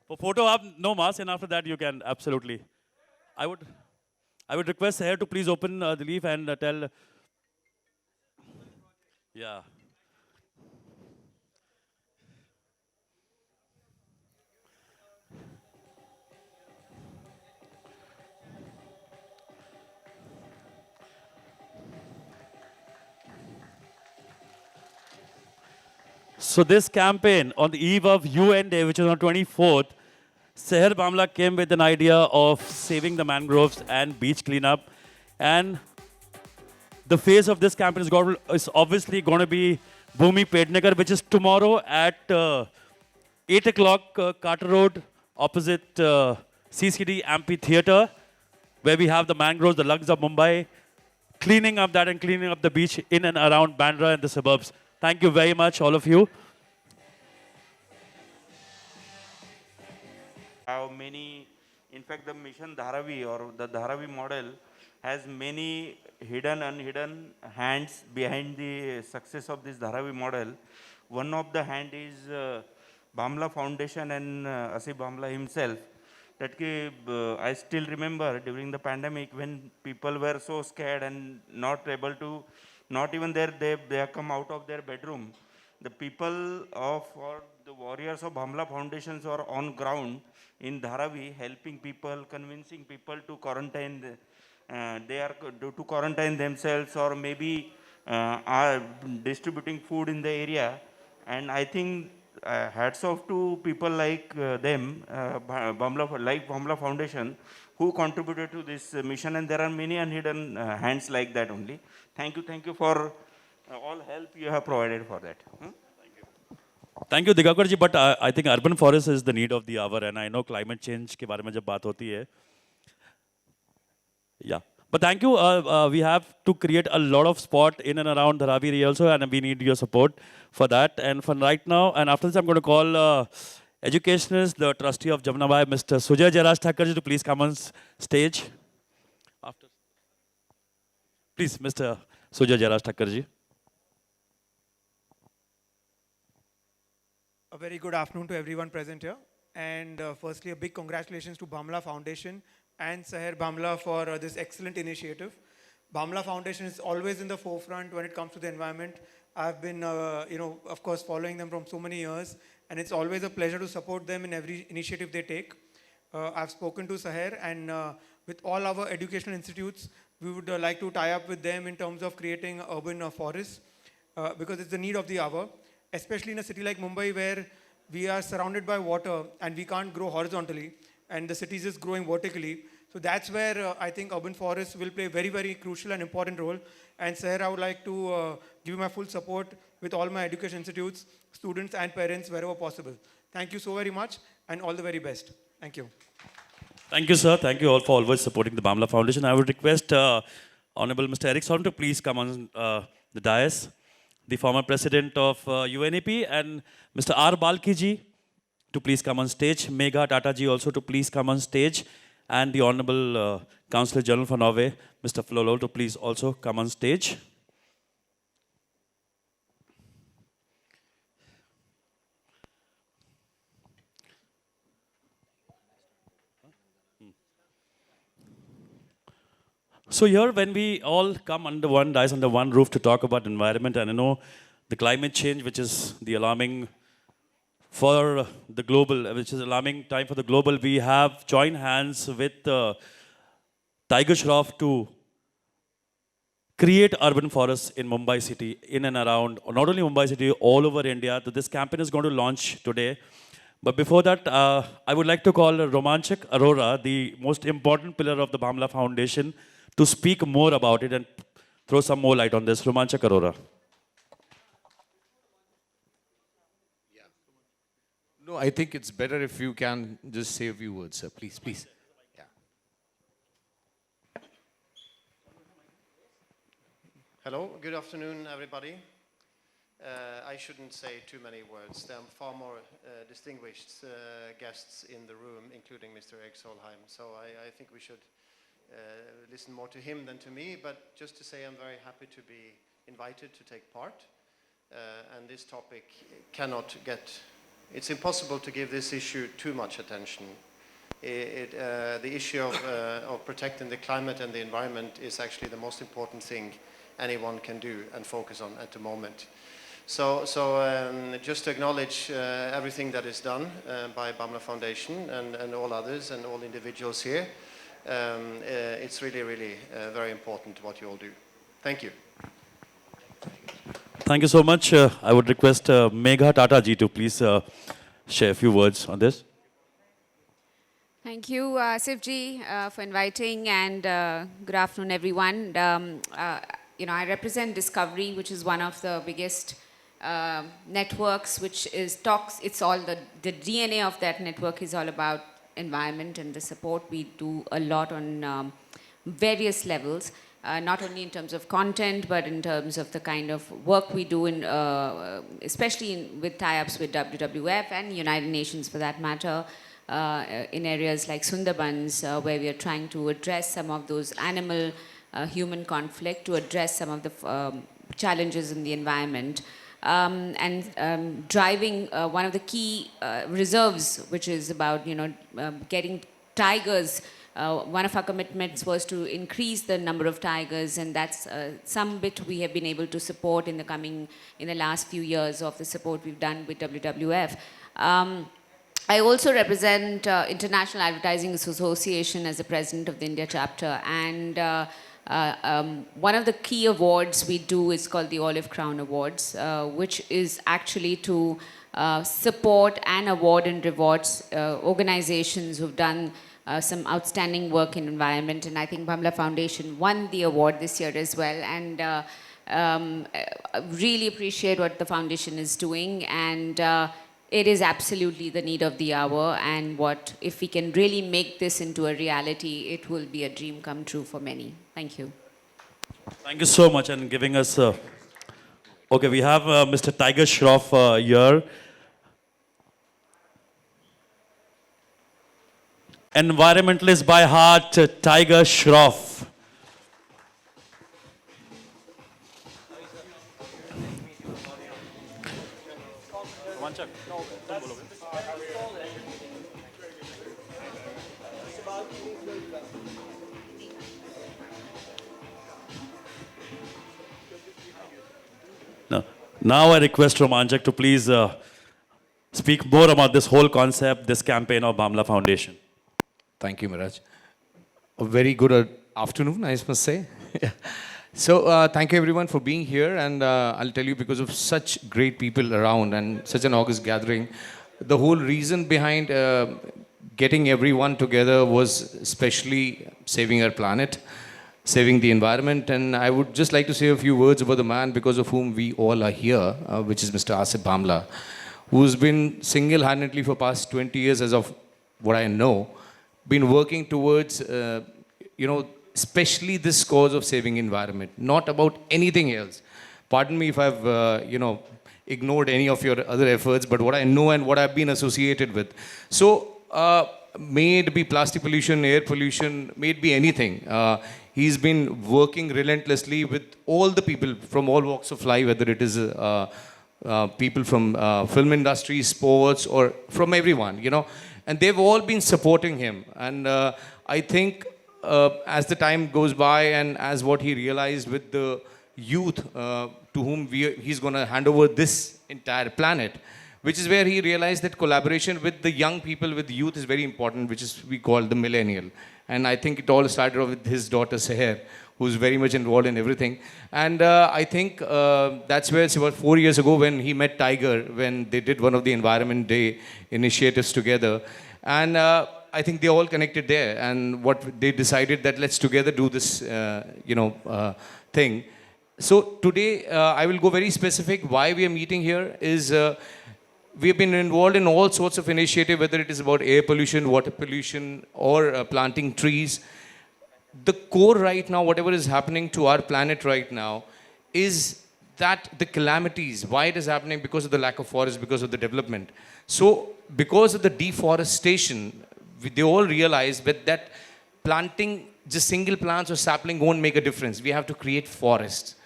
For photo up, no mask, and after that you can absolutely. I would, I would request Seher to please open the leaf and tell. Yeah. So this campaign on the eve of UN Day, which is on 24th, Seher Bamla came with an idea of saving the mangroves and beach cleanup. And the face of this campaign is obviously going to be Bhumi Pednekar, which is tomorrow at 8 o'clock, Carter Road, opposite CCD Amphitheatre, where we have the mangroves, the lugs of Mumbai, cleaning up that and cleaning up the beach in and around Bandra and the suburbs. Thank you very much, all of you. Have many, in fact, the mission Dharavi or the Dharavi model has many hidden, unhidden hands behind the success of this Dharavi model. One of the hand is Bamla Foundation and Asif Bamla himself. I still remember during the pandemic when people were so scared and not able to, not even there, they have come out of their bedroom. The people of or the warriors of Bhamla Foundations are on ground in Dharavi helping people, convincing people to quarantine. They are to quarantine themselves or maybe are distributing food in the area. And I think hats off to people like them, like Bhamla Foundation, who contributed to this mission. And there are many unhidden hands like that only. Thank you for all help you have provided for that. Hmm? Thank you, Digakar ji. But I think urban forest is the need of the hour, and I know climate change के बारे में जब बात होती है, yeah. But thank you. We have to create a lot of sport in and around Dharaviri also, and we need your support for that. And for right now, and after this, I'm going to call educationist, the trustee of Jamnabai, Mr. Sujay Jairaj Thakur ji, to please come on stage. After, please, Mr. Sujay Jairaj Thakur ji. A very good afternoon to everyone present here. And firstly, a big congratulations to Bhamla Foundation and Seher Bhamla for this excellent initiative. Bhamla Foundation is always in the forefront when it comes to the environment. I've been, of course, following them from so many years, and it's always a pleasure to support them in every initiative they take. I've spoken to Seher, and with all our educational institutes, we would like to tie up with them in terms of creating urban forests because it's the need of the hour, especially in a city like Mumbai where we are surrounded by water and we can't grow horizontally and the city is just growing vertically. So that's where I think urban forests will play a very, very crucial and important role. And Seher, I would like to give you my full support with all my education institutes, students and parents wherever possible. Thank you so very much and all the very best. Thank you. Thank you, sir. Thank you all for always supporting the Bamla Foundation. I would request Honorable Mr. Eric Solm to please come on the dais. The former president of UNEP, and Mr. R. Balki ji to please come on stage. Megha Tata ji also to please come on stage. And the Honorable Councillor General for Norway, Mr. Flolo, to please also come on stage. So here, when we all come under one dais, under one roof to talk about environment, and I know the climate change, which is the alarming for the global, which is alarming time for the global, we have joined hands with Tiger Shroff to create urban forests in Mumbai city, in and around, not only Mumbai city, all over India. So this campaign is going to launch today. But before that, I would like to call Romanchak Arora, the most important pillar of the Bhamla Foundation, to speak more about it and throw some more light on this. Romanchak Arora. No, I think it's better if you can just say a few words, sir. Please, please. Yeah. Hello, good afternoon, everybody. I shouldn't say too many words. There are far more distinguished guests in the room, including Mr. Egg Solheim. So I think we should listen more to him than to me. But just to say I'm very happy to be invited to take part. And this topic cannot get It's impossible to give this issue too much attention. The issue of protecting the climate and the environment is actually the most important thing anyone can do and focus on at the moment. So just to acknowledge everything that is done by BAMLA Foundation and all others and all individuals here, it's really, really very important what you all do. Thank you. Thank you so much. I would request Megha Tata ji to please share a few words on this. Thank you, Asif ji, for inviting, and good afternoon, everyone. I represent Discovery, which is one of the biggest networks, which is talks. It's all the DNA of that network is all about environment and the support. We do a lot on various levels, not only in terms of content, but in terms of the kind of work we do, especially with tie-ups with WWF and United Nations, for that matter. In areas like Sundarbans, where we are trying to address some of those animal-human conflict, to address some of the challenges in the environment, and driving one of the key reserves, which is about getting tigers. One of our commitments was to increase the number of tigers, and that's some bit we have been able to support in the last few years of the support we've done with WWF. I also represent International Advertising Association as the president of the India chapter, and one of the key awards we do is called the Olive Crown Awards, which is actually to support and award and rewards organizations who've done some outstanding work in environment, and I think BAMLA Foundation won the award this year as well, and really appreciate what the foundation is doing, and it is absolutely the need of the hour, and if we can really make this into a reality, it will be a dream come true for many. Thank you. Thank you so much and giving us. Okay, we have Mr. Tiger Shroff here. Environmentalist by heart, Tiger Shroff. Now I request Romanchak to please speak more about this whole concept, this campaign of BAMLA Foundation. Thank you, Miraj. A very good afternoon, I must say. So thank you everyone for being here, and I'll tell you, because of such great people around and such an august gathering, the whole reason behind getting everyone together was especially saving our planet, saving the environment, and I would just like to say a few words about the man because of whom we all are here, which is Mr. Asif Bhamla, who's been single-handedly for past 20 years, as of what I know, been working towards, especially this cause of saving environment, not about anything else. Pardon me if I've, ignored any of your other efforts, but what I know and what I've been associated with. So, may it be plastic pollution, air pollution, may it be anything. He's been working relentlessly with all the people from all walks of life, whether it is people from film industry, sports, or from everyone, and they've all been supporting him. And I think as the time goes by and as what he realized with the youth to whom he's going to hand over this entire planet, which is where he realized that collaboration with the young people, with the youth, is very important, which is we call the millennial. And I think it all started off with his daughter Seher, who's very much involved in everything. And I think that's where it's about 4 years ago when he met Tiger, when they did one of the Environment Day initiatives together. And I think they all connected there. And what they decided that let's together do this, thing. So today, I will go very specific. Why we are meeting here is we have been involved in all sorts of initiatives, whether it is about air pollution, water pollution, or planting trees. The core right now, whatever is happening to our planet right now, is that the calamities, why it is happening, because of the lack of forest, because of the development. So, because of the deforestation, they all realize that planting just single plants or sapling won't make a difference. We have to create forests.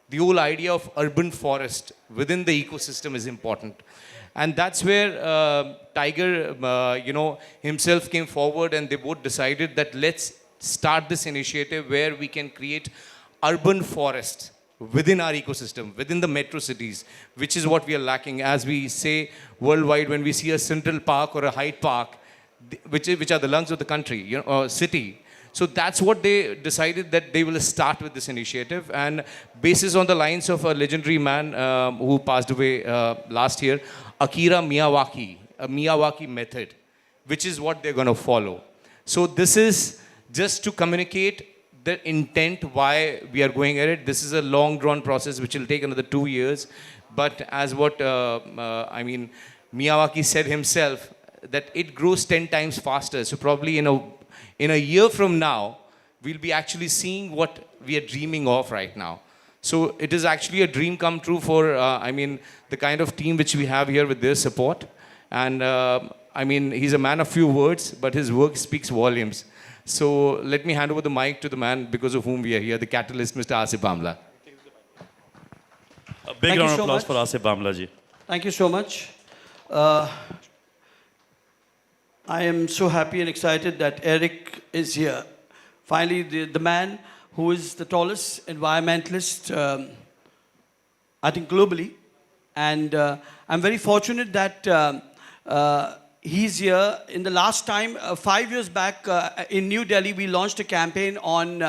The whole idea of urban forest within the ecosystem is important. And that's where Tiger, himself came forward, and they both decided that let's start this initiative where we can create urban forests within our ecosystem, within the metro cities, which is what we are lacking. As we say worldwide, when we see a Central Park or a Hyde Park, which are the lungs of the country, city. So that's what they decided, that they will start with this initiative. And basis on the lines of a legendary man who passed away last year, Akira Miyawaki, a Miyawaki method, which is what they're going to follow. So this is just to communicate the intent why we are going at it. This is a long drawn process which will take another 2 years. But as what, Miyawaki said himself, that it grows 10 times faster. So probably in a year from now, we'll be actually seeing what we are dreaming of right now. So it is actually a dream come true for, the kind of team which we have here with their support. And he's a man of few words, but his work speaks volumes. So let me hand over the mic to the man because of whom we are here, the catalyst, Mr. Asif Bamla. A big Thank you round of so applause much. for Asif Bamla ji. Thank you so much. I am so happy and excited that Eric is here. Finally, the man who is the tallest environmentalist, I think globally. And I'm very fortunate that he's here. In the last time, 5 years back in New Delhi, we launched a campaign on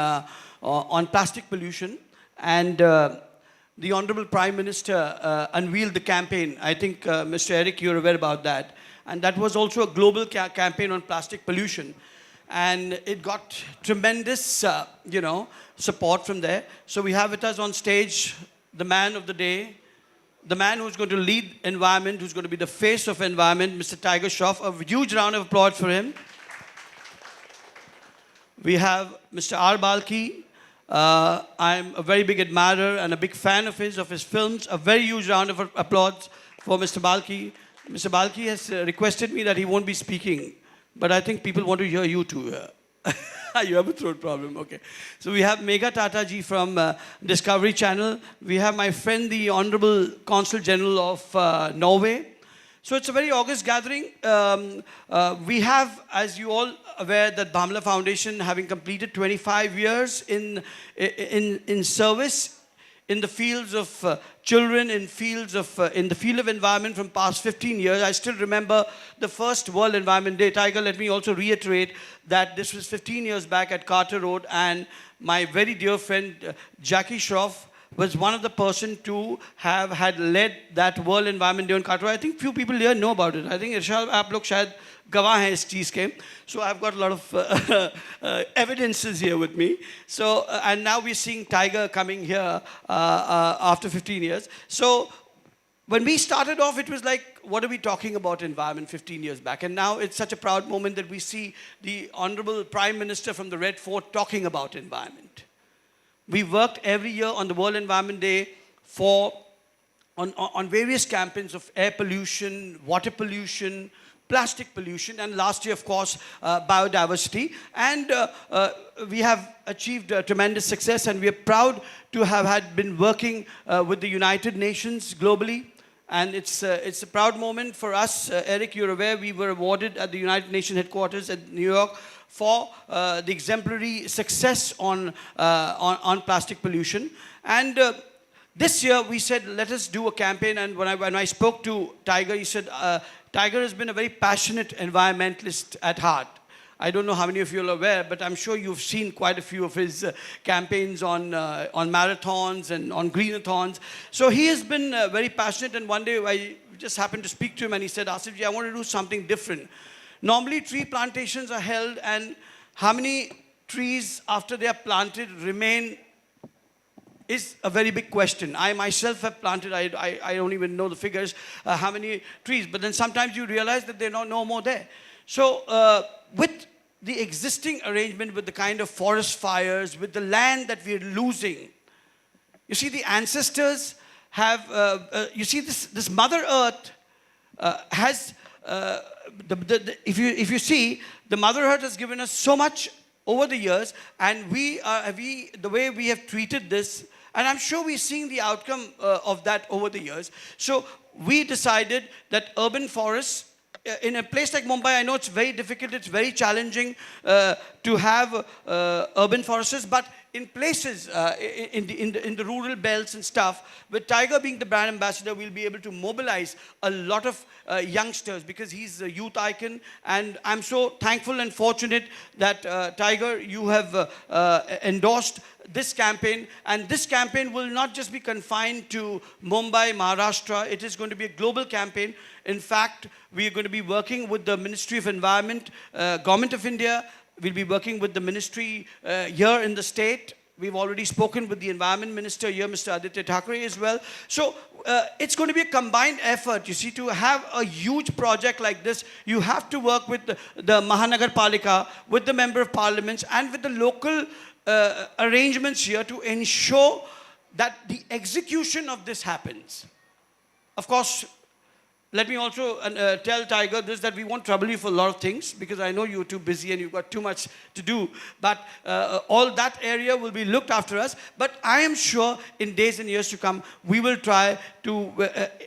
plastic pollution. And the Honorable Prime Minister unveiled the campaign. I think, Mr. Eric, you're aware about that. And that was also a global campaign on plastic pollution. And it got tremendous, support from there. So we have with us on stage the man of the day, the man who's going to lead environment, who's going to be the face of environment, Mr. Tiger Shroff. A huge round of applause for him. We have Mr. R. Balki. I'm a very big admirer and a big fan of his films. A very huge round of applause for Mr. Balki. Mr. Balki has requested me that he won't be speaking, but I think people want to hear you too. You have a throat problem, okay. So we have Megha Tata ji from Discovery Channel. We have my friend, the Honorable Consul General of Norway. So it's a very august gathering. We have, as you all aware, that Bhamla Foundation, having completed 25 years in service in the fields of children, in the field of environment from past 15 years. I still remember the first World Environment Day. Tiger, let me also reiterate that this was 15 years back at Carter Road, and my very dear friend Jackie Shroff was one of the person to have had led that World Environment Day on Carter Road. I think few people here know about it. I think Irshad, aap log shayad gawah hain is cheez ke. So I've got a lot of evidences here with me. So, and now we're seeing Tiger coming here after 15 years. So when we started off, it was like, what are we talking about environment 15 years back? And now it's such a proud moment that we see the Honorable Prime Minister from the Red Fort talking about environment. We worked every year on the World Environment Day on various campaigns of air pollution, water pollution, plastic pollution, and last year, of course, biodiversity. And we have achieved tremendous success, and we are proud to have been working with the United Nations globally. And it's a proud moment for us. Eric, you're aware, we were awarded at the United Nations headquarters at New York for the exemplary success on plastic pollution. And this year we said, let us do a campaign. And when I spoke to Tiger, he said, Tiger has been a very passionate environmentalist at heart. I don't know how many of you are aware, but I'm sure you've seen quite a few of his campaigns on marathons and on greenathons. So he has been very passionate, and one day I just happened to speak to him and he said, Asif ji, I want to do something different. Normally tree plantations are held, and how many trees after they are planted remain is a very big question. I myself have planted, I don't even know the figures, how many trees, but then sometimes you realize that there are no more there. So with the existing arrangement, with the kind of forest fires, with the land that we're losing, you see the ancestors have, you see this Mother Earth has, if you see, the Mother Earth has given us so much over the years, and the way we have treated this, and I'm sure we're seeing the outcome of that over the years. So we decided that urban forests, in a place like Mumbai, I know it's very difficult, it's very challenging to have urban forests, but in places, in the rural belts and stuff, with Tiger being the brand ambassador, we'll be able to mobilize a lot of youngsters because he's a youth icon. And I'm so thankful and fortunate that, Tiger, you have endorsed this campaign. And this campaign will not just be confined to Mumbai, Maharashtra. It is going to be a global campaign. In fact, we are going to be working with the Ministry of Environment, Government of India. We'll be working with the ministry here in the state. We've already spoken with the Environment Minister here, Mr. Aditya Thackeray as well. So it's going to be a combined effort. You see, to have a huge project like this, you have to work with the Mahanagar Palika, with the Member of Parliaments, and with the local arrangements here to ensure that the execution of this happens. Of course, let me also tell Tiger this, that we won't trouble you for a lot of things because I know you're too busy and you've got too much to do. But all that area will be looked after us. But I am sure in days and years to come, we will try to,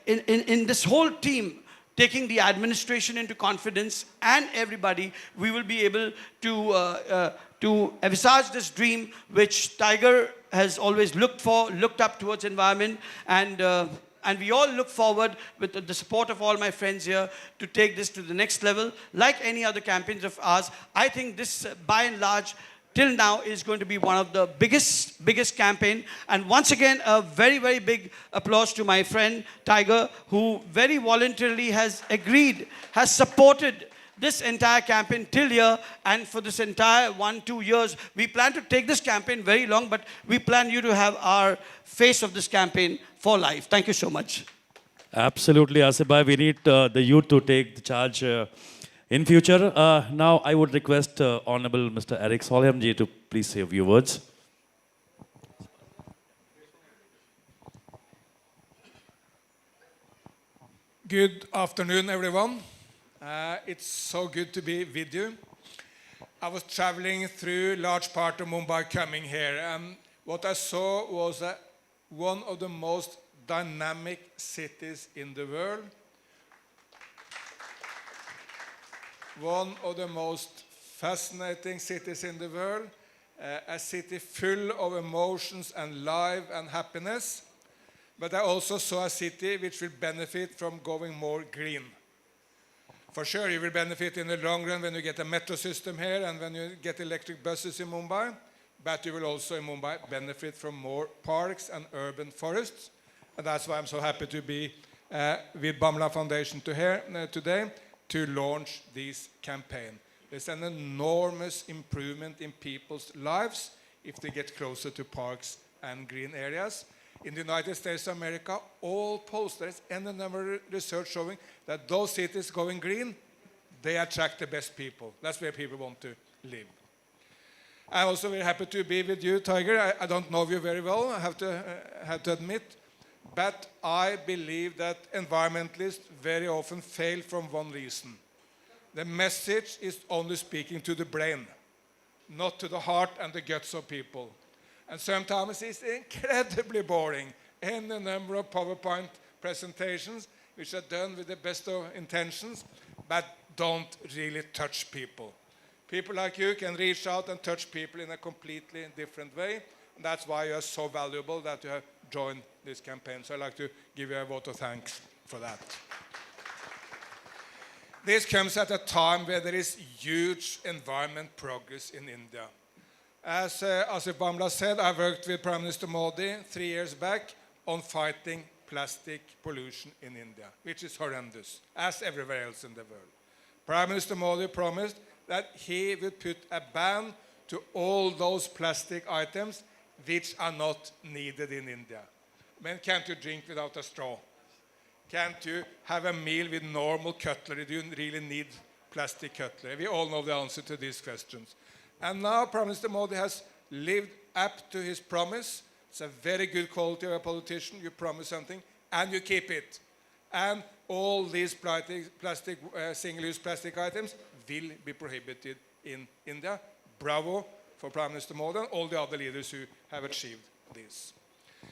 in this whole team, taking the administration into confidence and everybody, we will be able to envisage this dream which Tiger has always looked up towards environment, and we all look forward, with the support of all my friends here, to take this to the next level. Like any other campaigns of ours, I think this, by and large, till now, is going to be one of the biggest campaign. And once again, a very, very big applause to my friend Tiger, who very voluntarily has agreed, has supported this entire campaign till here, and for this entire 1-2 years. We plan to take this campaign very long, but we plan you to have our face of this campaign for life. Thank you so much. Absolutely, Asif bhai. We need the youth to take the charge in future. Now, I would request Honorable Mr. Eric Solheim ji to please say a few words. Good afternoon, everyone. It's so good to be with you. I was traveling through large part of Mumbai coming here, and what I saw was one of the most dynamic cities in the world. One of the most fascinating cities in the world. A city full of emotions and life and happiness. But I also saw a city which will benefit from going more green. For sure, you will benefit in the long run when you get a metro system here and when you get electric buses in Mumbai. But you will also in Mumbai benefit from more parks and urban forests. And that's why I'm so happy to be with Bamla Foundation today to launch this campaign. There's an enormous improvement in people's lives if they get closer to parks and green areas. In the United States of America, all posters and the number of research showing that those cities going green, they attract the best people. That's where people want to live. I'm also very happy to be with you, Tiger. I don't know you very well, I have to admit. But I believe that environmentalists very often fail from one reason. The message is only speaking to the brain, not to the heart and the guts of people. And sometimes it's incredibly boring. And a number of PowerPoint presentations, which are done with the best of intentions, but don't really touch people. People like you can reach out and touch people in a completely different way. And that's why you are so valuable that you have joined this campaign. So I'd like to give you a vote of thanks for that. This comes at a time where there is huge environment progress in India. As Asif Bamla said, I worked with Prime Minister Modi 3 years back on fighting plastic pollution in India, which is horrendous, as everywhere else in the world. Prime Minister Modi promised that he would put a ban to all those plastic items which are not needed in India. I mean, can't you drink without a straw? Can't you have a meal with normal cutlery? Do you really need plastic cutlery? We all know the answer to these questions. And now Prime Minister Modi has lived up to his promise. It's a very good quality of a politician. You promise something and you keep it. And all these single-use plastic items will be prohibited in India. Bravo for Prime Minister Modi and all the other leaders who have achieved this.